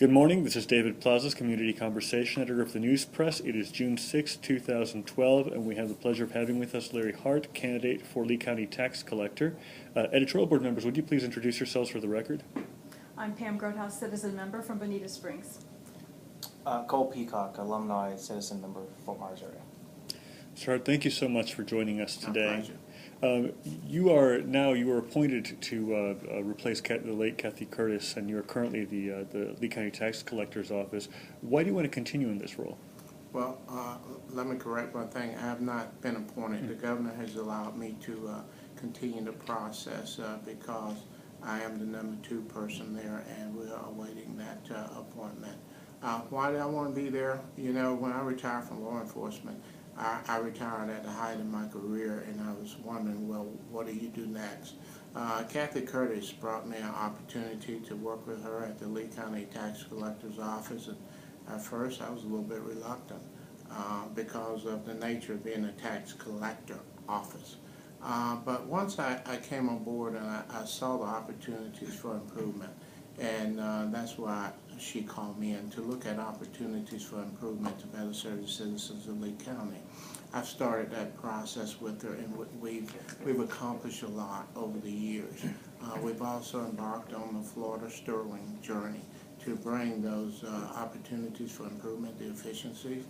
Good morning, this is David Plazas, Community Conversation Editor of the News Press. It is June 6, 2012, and we have the pleasure of having with us Larry Hart, candidate for Lee County Tax Collector. Editorial Board members, would you please introduce yourselves for the record? I'm Pam Grothaus, citizen member from Bonita Springs. Cole Peacock, alumni citizen member, Fort Myers area. Mr. Hart, thank you so much for joining us today. My pleasure. You were appointed to replace the late Kathy Curtis, and you are currently the Lee County Tax Collector's Office. Why do you want to continue in this role? Well, let me correct one thing. I have not been appointed. The governor has allowed me to continue the process because I am the number 2 person there, and we are awaiting that appointment. Why do I want to be there? You know, when I retired from law enforcement, I retired at the height of my career, and I was wondering, well, what do you do next? Kathy Curtis brought me an opportunity to work with her at the Lee County Tax Collector's Office, and at first I was a little bit reluctant because of the nature of being a tax collector office. But once I came on board and I saw the opportunities for improvement, and that's why she called me in to look at opportunities for improvement to better serve the citizens of Lee County. I've started that process with her, and we've accomplished a lot over the years. We've also embarked on the Florida Sterling journey to bring those opportunities for improvement, the efficiencies,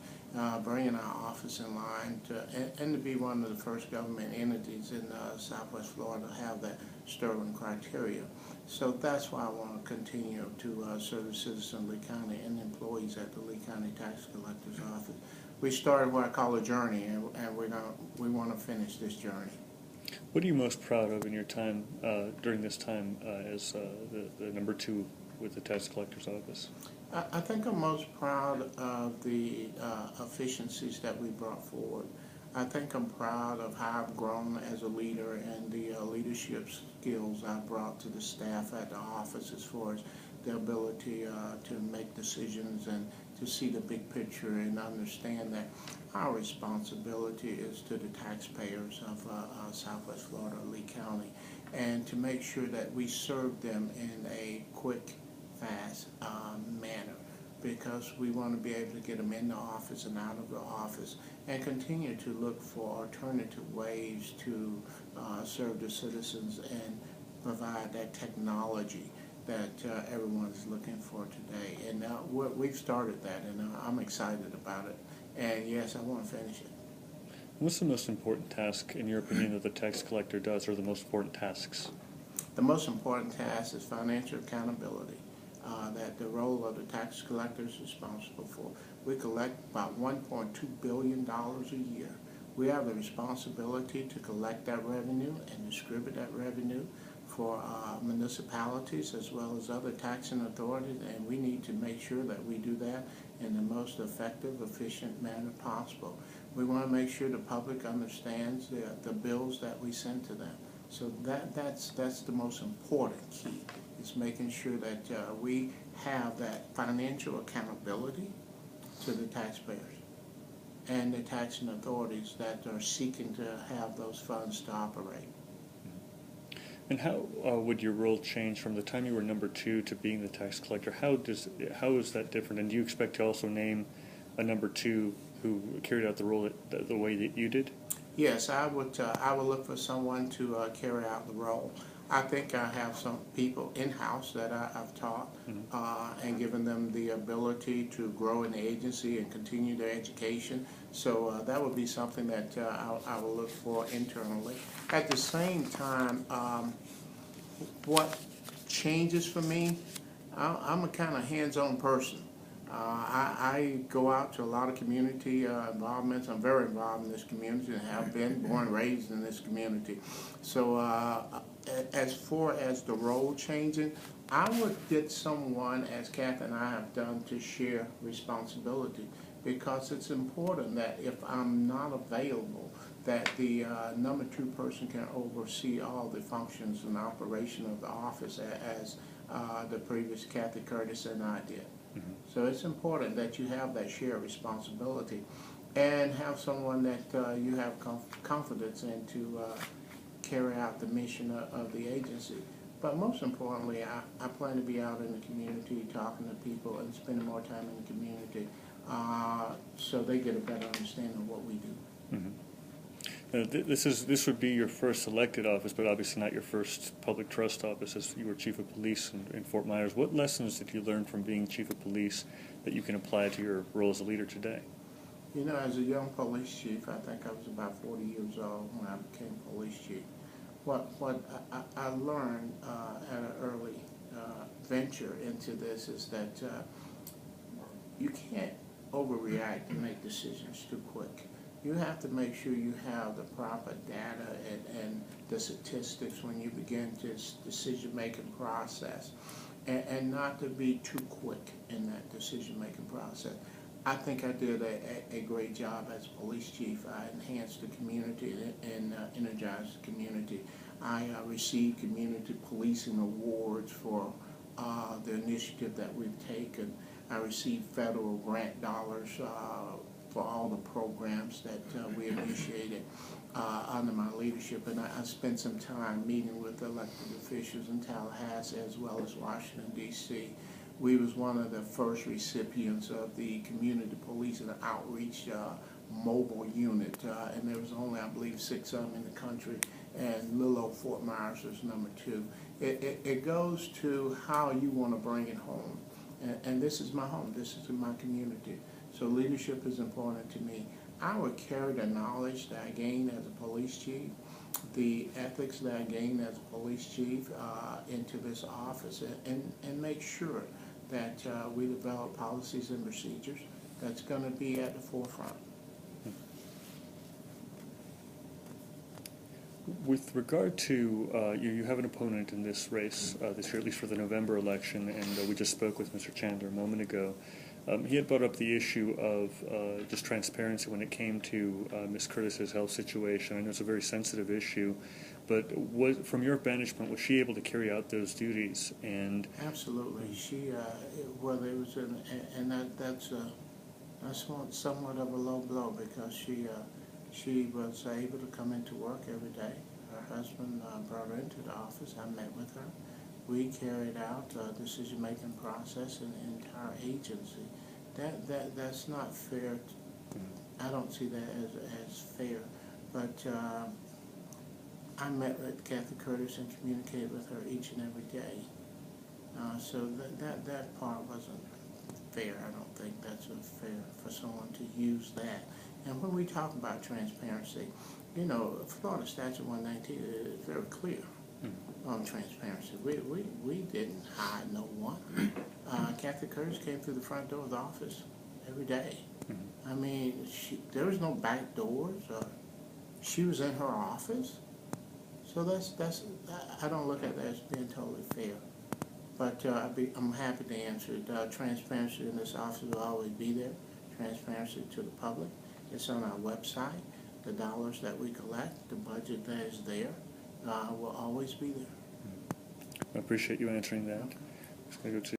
bringing our office in line, and to be one of the first government entities in Southwest Florida to have that Sterling criteria. So that's why I want to continue to serve the citizens of Lee County and employees at the Lee County Tax Collector's Office. We started what I call a journey, and we want to finish this journey. What are you most proud of in your time during this time as the number 2 with the Tax Collector's Office? I think I'm most proud of the efficiencies that we brought forward. I think I'm proud of how I've grown as a leader and the leadership skills I brought to the staff at the office as far as the ability to make decisions and to see the big picture and understand that our responsibility is to the taxpayers of Southwest Florida, Lee County, and to make sure that we serve them in a quick, fast manner, because we want to be able to get them in the office and out of the office and continue to look for alternative ways to serve the citizens and provide that technology that everyone is looking for today. And we've started that, and I'm excited about it. And yes, I want to finish it. What's the most important task, in your opinion, that the tax collector does, or the most important tasks? The most important task is financial accountability. That the role of the tax collector is responsible for. We collect about $1.2 billion a year. We have the responsibility to collect that revenue and distribute that revenue for municipalities as well as other taxing authorities, and we need to make sure that we do that in the most effective, efficient manner possible. We want to make sure the public understands the bills that we send to them. So that's the most important key, is making sure that we have that financial accountability to the taxpayers and the taxing authorities that are seeking to have those funds to operate. And how would your role change from the time you were number 2 to being the tax collector? How is that different? And do you expect to also name a number 2 who carried out the role the way that you did? Yes, I would look for someone to carry out the role. I think I have some people in-house that I've taught and given them the ability to grow in the agency and continue their education. So that would be something that I will look for internally. At the same time, what changes for me, I'm a kind of hands-on person. I go out to a lot of community involvements. I'm very involved in this community and have been born and raised in this community. So as far as the role changing, I would get someone, as Kathy and I have done, to share responsibility, because it's important that if I'm not available, that the number 2 person can oversee all the functions and operation of the office as the previous Kathy Curtis and I did. So it's important that you have that shared responsibility and have someone that you have confidence in to carry out the mission of the agency. But most importantly, I plan to be out in the community talking to people and spending more time in the community so they get a better understanding of what we do. Mm-hmm. This would be your first elected office, but obviously not your first public trust office, as you were chief of police in Fort Myers. What lessons did you learn from being chief of police that you can apply to your role as a leader today? You know, as a young police chief, I think I was about 40 years old when I became police chief. What I learned at an early venture into this is that you can't overreact and make decisions too quick. You have to make sure you have the proper data and the statistics when you begin this decision-making process, and not to be too quick in that decision-making process. I think I did a great job as police chief. I enhanced the community and energized the community. I received community policing awards for the initiative that we've taken. I received federal grant dollars for all the programs that we initiated under my leadership, and I spent some time meeting with elected officials in Tallahassee as well as Washington, D.C. We was one of the first recipients of the Community Policing and Outreach mobile unit, and there was only, I believe, 6 of them in the country, and little old Fort Myers was number 2. It goes to how you want to bring it home, and this is my home, this is my community. So leadership is important to me. I would carry the knowledge that I gained as a police chief, the ethics that I gained as a police chief into this office, and make sure that we develop policies and procedures that's going to be at the forefront. With regard to, you have an opponent in this race this year, at least for the November election, and we just spoke with Mr. Chandler a moment ago. He had brought up the issue of just transparency when it came to Ms. Curtis's health situation. I know it's a very sensitive issue, but from your vantage point, was she able to carry out those duties? And absolutely, she whether it was that's somewhat of a low blow, because she was able to come into work every day. Her husband brought her into the office. I met with her. We carried out a decision-making process in the entire agency. That's not fair. I don't see that as fair. But I met with Kathy Curtis and communicated with her each and every day. So that part wasn't fair. I don't think that's fair for someone to use that. And when we talk about transparency, you know, Florida Statute 119 is very clear on transparency. We didn't hide no one. Kathy Curtis came through the front door of the office every day. I mean, there was no back doors. She was in her office. So I don't look at that as being totally fair. But I'm happy to answer it. Transparency in this office will always be there. Transparency to the public. It's on our website. The dollars that we collect, the budget that is there, will always be there. I appreciate you answering that. Okay. Just gonna go to